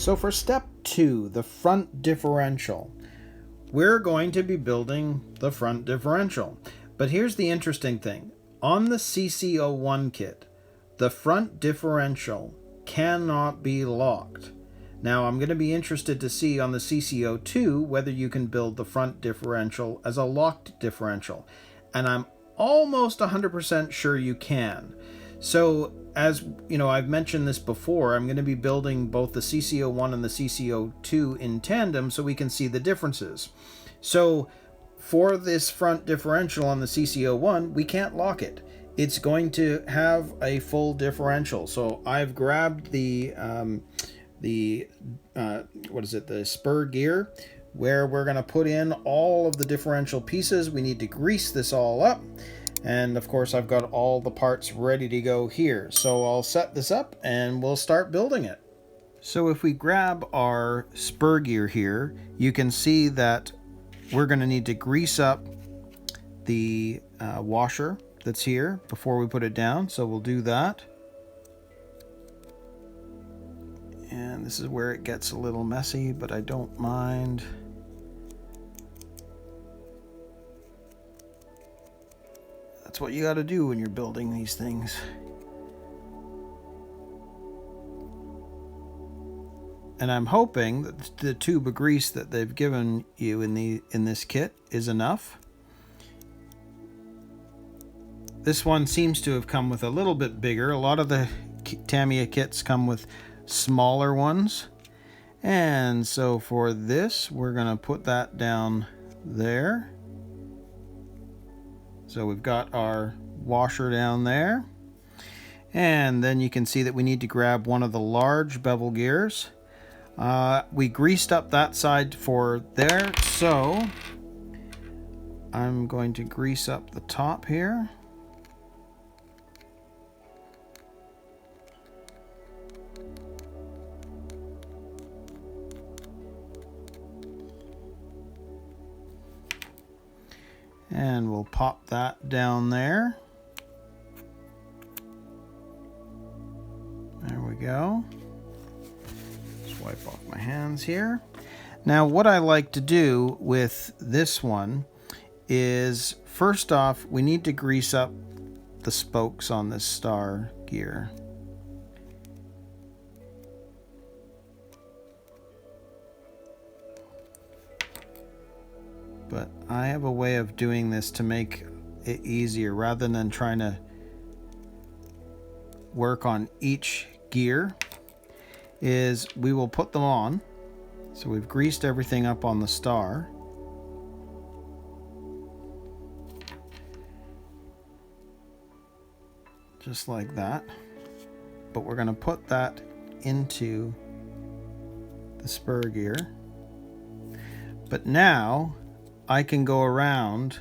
So for step 2, the front differential, we're going to be building the front differential. But here's the interesting thing. On the CC01 kit, the front differential cannot be locked. Now I'm going to be interested to see on the CC02 whether you can build the front differential as a locked differential. And I'm almost 100% sure you can. So as you know, I've mentioned this before, I'm going to be building both the CC01 and the CC02 in tandem so we can see the differences. So for this front differential on the CC01, we can't lock it. It's going to have a full differential. So I've grabbed the spur gear, where we're going to put in all of the differential pieces. We need to grease this all up. And of course, I've got all the parts ready to go here. So I'll set this up and we'll start building it. So if we grab our spur gear here, you can see that we're going to need to grease up the washer that's here before we put it down. So we'll do that. And this is where it gets a little messy, but I don't mind. That's what you got to do when you're building these things. And I'm hoping that the tube of grease that they've given you in this kit is enough. This one seems to have come with a little bit bigger. A lot of the Tamiya kits come with smaller ones. And so for this, we're going to put that down there. So we've got our washer down there. And then you can see that we need to grab one of the large bevel gears. We greased up that side for there, so I'm going to grease up the top here. And we'll pop that down there. There we go. Just wipe off my hands here. Now what I like to do with this one is, first off, we need to grease up the spokes on this star gear. But I have a way of doing this to make it easier rather than trying to work on each gear. Is we will put them on. So we've greased everything up on the star. Just like that. But we're going to put that into the spur gear. But now I can go around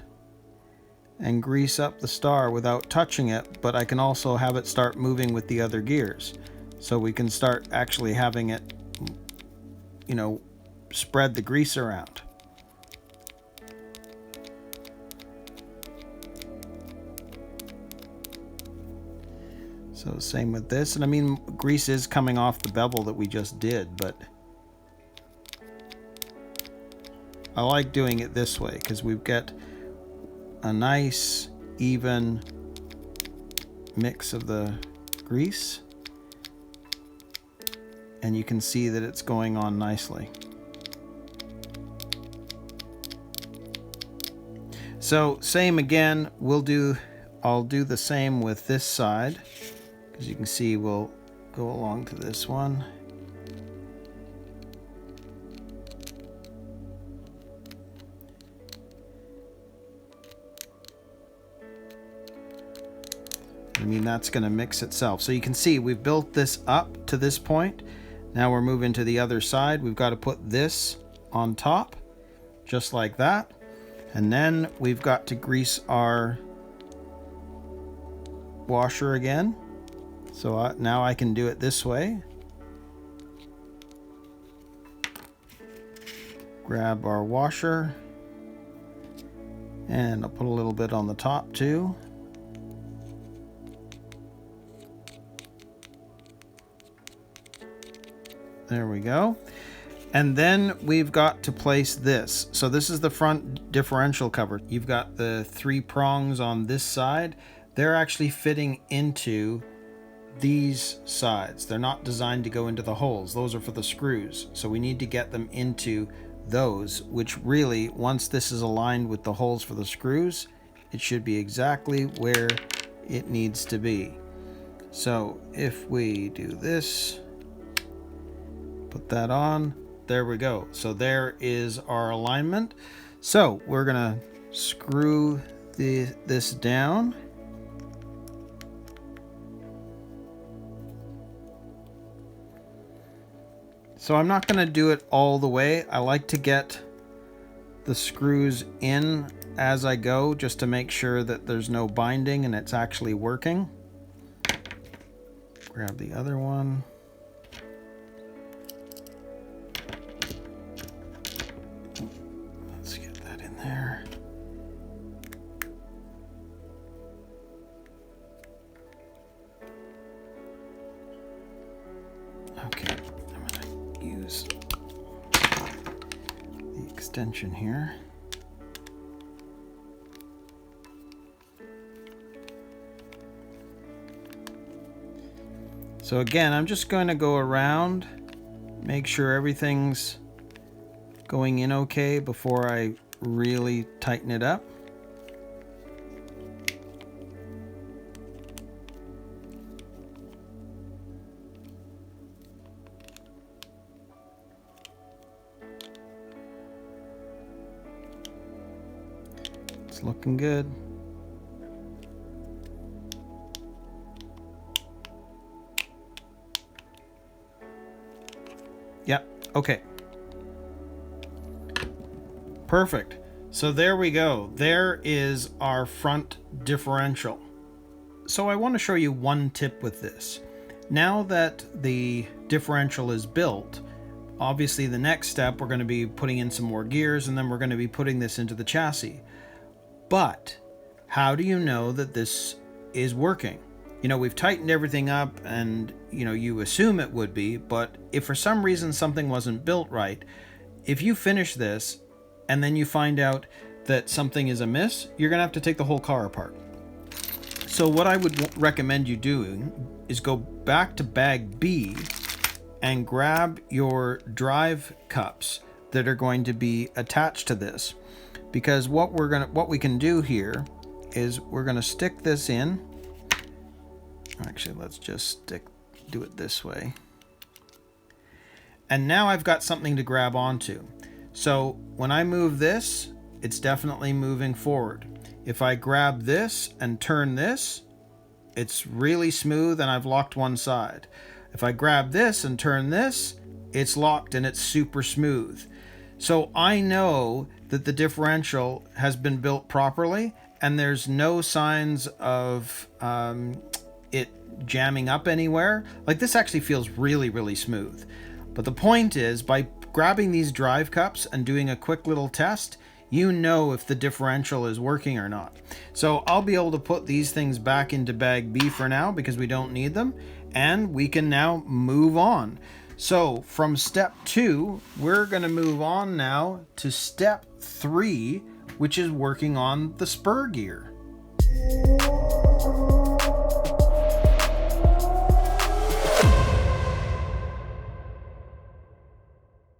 and grease up the star without touching it, but I can also have it start moving with the other gears. So we can start actually having it, you know, spread the grease around. So same with this. And I mean, grease is coming off the bevel that we just did, but I like doing it this way because we've got a nice even mix of the grease, and you can see that it's going on nicely. So same again, I'll do the same with this side, because you can see we'll go along to this one. I mean, that's going to mix itself. So you can see we've built this up to this point. Now we're moving to the other side. We've got to put this on top, just like that. And then we've got to grease our washer again. So now I can do it this way. Grab our washer. And I'll put a little bit on the top too. There we go. And then we've got to place this. So this is the front differential cover. You've got the 3 prongs on this side. They're actually fitting into these sides. They're not designed to go into the holes. Those are for the screws. So we need to get them into those, which really, once this is aligned with the holes for the screws, it should be exactly where it needs to be. So if we do this, put that on, there we go. So there is our alignment. So we're gonna screw this down. So I'm not gonna do it all the way. I like to get the screws in as I go, just to make sure that there's no binding and it's actually working. Grab the other one. Let's get that in there. Okay, I'm gonna use the extension here. So again, I'm just going to go around, make sure everything's going in okay before I really tighten it up. It's looking good. Yep, okay. Perfect. So there we go. There is our front differential. So I want to show you one tip with this. Now that the differential is built, obviously the next step, we're going to be putting in some more gears, and then we're going to be putting this into the chassis. But how do you know that this is working? You know, we've tightened everything up and, you know, you assume it would be, but if for some reason something wasn't built right, if you finish this and then you find out that something is amiss, you're going to have to take the whole car apart. So what I would recommend you doing is go back to bag B and grab your drive cups that are going to be attached to this. Because what we can do here is we're going to stick this in. Actually, let's just do it this way. And now I've got something to grab onto. So when I move this, it's definitely moving forward. If I grab this and turn this, it's really smooth and I've locked one side. If I grab this and turn this, it's locked and it's super smooth. So I know that the differential has been built properly and there's no signs of it jamming up anywhere. Like, this actually feels really, really smooth. But the point is, by grabbing these drive cups and doing a quick little test, you know if the differential is working or not. So I'll be able to put these things back into bag B for now because we don't need them, and we can now move on. So from step 2, we're going to move on now to step 3, which is working on the spur gear.